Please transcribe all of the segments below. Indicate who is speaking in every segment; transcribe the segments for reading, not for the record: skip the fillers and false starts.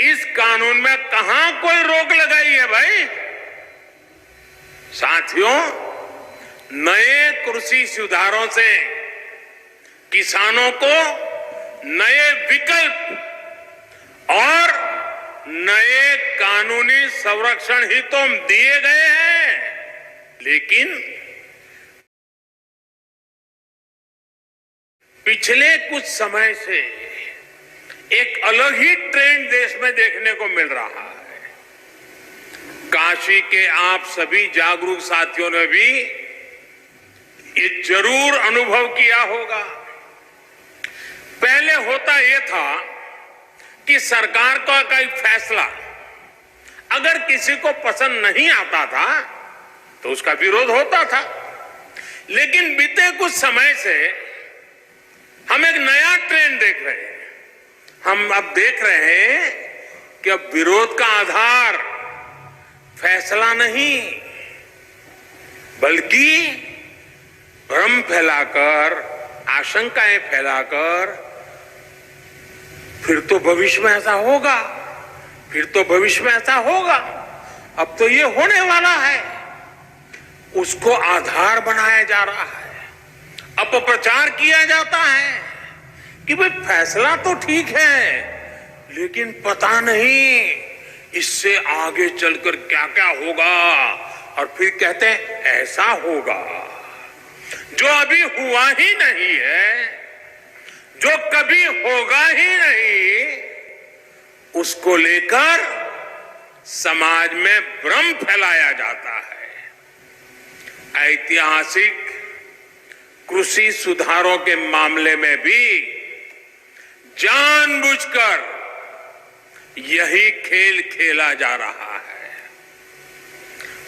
Speaker 1: इस कानून में कहां कोई रोक लगाई है भाई? साथियों, नए कृषि सुधारों से किसानों को नए विकल्प और नए कानूनी संरक्षण ही तो दिए गए हैं, लेकिन पिछले कुछ समय से एक अलग ही ट्रेंड देश में देखने को मिल रहा है। काशी के आप सभी जागरूक साथियों ने भी ये जरूर अनुभव किया होगा। पहले होता यह था कि सरकार का कोई फैसला अगर किसी को पसंद नहीं आता था तो उसका विरोध होता था, लेकिन बीते कुछ समय से हम एक नया ट्रेंड देख रहे हैं। हम अब देख रहे हैं कि अब विरोध का आधार फैसला नहीं, बल्कि भ्रम फैलाकर, आशंकाएं फैलाकर, फिर तो भविष्य में ऐसा होगा, फिर तो भविष्य में ऐसा होगा, अब तो ये होने वाला है, उसको आधार बनाया जा रहा है। अपप्रचार किया जाता है कि भाई फैसला तो ठीक है, लेकिन पता नहीं इससे आगे चलकर क्या क्या होगा, और फिर कहते हैं ऐसा होगा जो अभी हुआ ही नहीं है, जो कभी होगा ही नहीं, उसको लेकर समाज में भ्रम फैलाया जाता है। ऐतिहासिक कृषि सुधारों के मामले में भी जानबूझकर यही खेल खेला जा रहा है।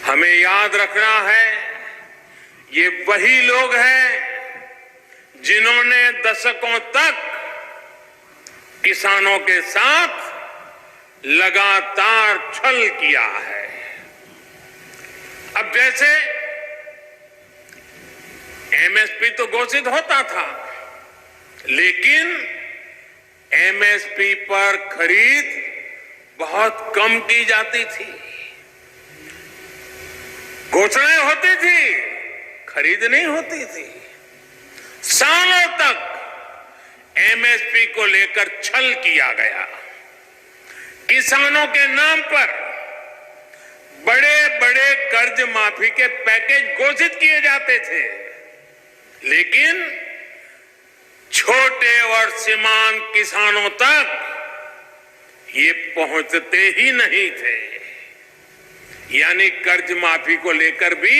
Speaker 1: हमें याद रखना है, ये वही लोग हैं जिन्होंने दशकों तक किसानों के साथ लगातार छल किया है। अब जैसे एमएसपी तो घोषित होता था, लेकिन एमएसपी पर खरीद बहुत कम की जाती थी। घोषणाएं होती थी, खरीद नहीं होती थी। सालों तक एमएसपी को लेकर छल किया गया। किसानों के नाम पर बड़े बड़े कर्ज माफी के पैकेज घोषित किए जाते थे, लेकिन छोटे और सीमांत किसानों तक ये पहुंचते ही नहीं थे। यानी कर्ज माफी को लेकर भी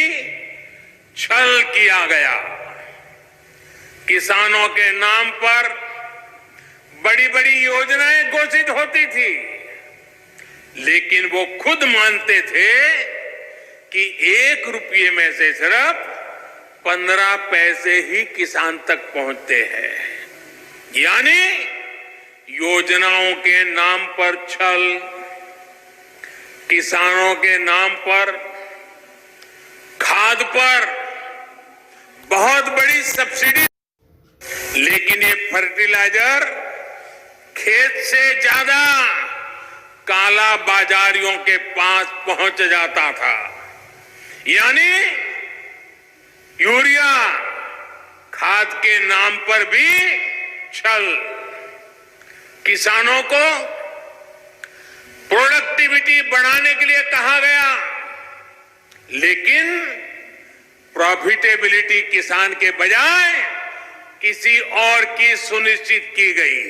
Speaker 1: छल किया गया। किसानों के नाम पर बड़ी बड़ी योजनाएं घोषित होती थी, लेकिन वो खुद मानते थे कि 1 रुपये में से सिर्फ 15 पैसे ही किसान तक पहुंचते हैं। यानी योजनाओं के नाम पर छल, किसानों के नाम पर खाद पर बहुत बड़ी सब्सिडी, लेकिन ये फर्टिलाइजर खेत से ज्यादा काला बाजारियों के पास पहुंच जाता था। यानी यूरिया खाद के नाम पर भी छल। किसानों को प्रोडक्टिविटी बढ़ाने के लिए कहा गया, लेकिन प्रॉफिटेबिलिटी किसान के बजाय किसी और की सुनिश्चित की गई।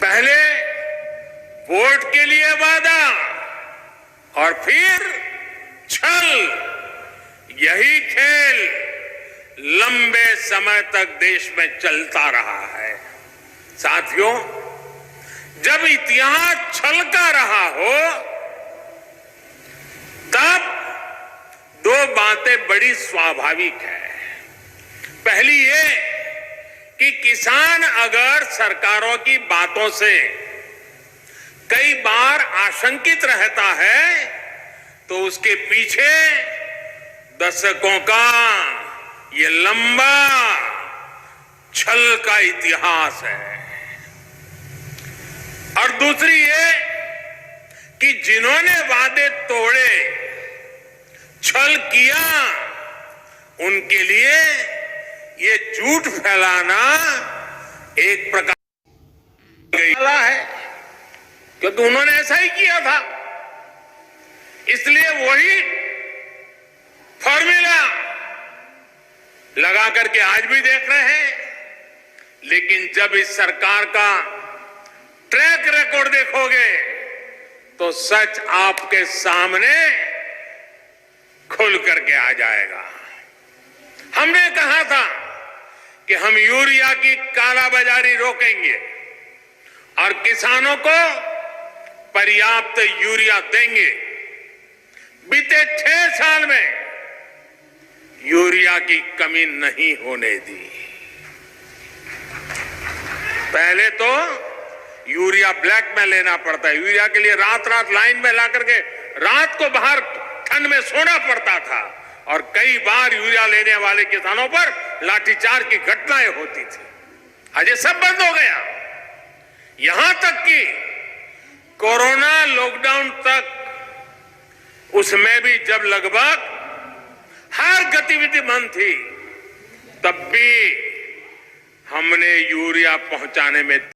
Speaker 1: पहले वोट के लिए वादा और फिर छल। यही खेल लंबे समय तक देश में चलता रहा है। साथियों, जब इतिहास छल का रहा हो, तब 2 बातें बड़ी स्वाभाविक है। पहली ये कि किसान अगर सरकारों की बातों से कई बार आशंकित रहता है, तो उसके पीछे दशकों का ये लंबा छल का इतिहास है। और दूसरी ये कि जिन्होंने वादे तोड़े, छल किया, उनके लिए ये झूठ फैलाना एक प्रकार का है, क्योंकि उन्होंने ऐसा ही किया था। इसलिए वही फॉर्मूला लगा करके आज भी देख रहे हैं। लेकिन जब इस सरकार का ट्रैक रिकॉर्ड देखोगे तो सच आपके सामने खुल करके आ जाएगा। हमने कहा था कि हम यूरिया की कालाबाजारी रोकेंगे और किसानों को पर्याप्त यूरिया देंगे। बीते 6 साल में यूरिया की कमी नहीं होने दी। पहले तो यूरिया ब्लैक में लेना पड़ता है, यूरिया के लिए रात रात लाइन में ला करके रात को बाहर ठंड में सोना पड़ता था और कई बार यूरिया लेने वाले किसानों पर लाठीचार्ज की घटनाएं होती थी। आज ये सब बंद हो गया। यहां तक कि कोरोना लॉकडाउन तक, उसमें भी जब लगभग हर गतिविधि बंद थी, तब भी हमने यूरिया पहुंचाने में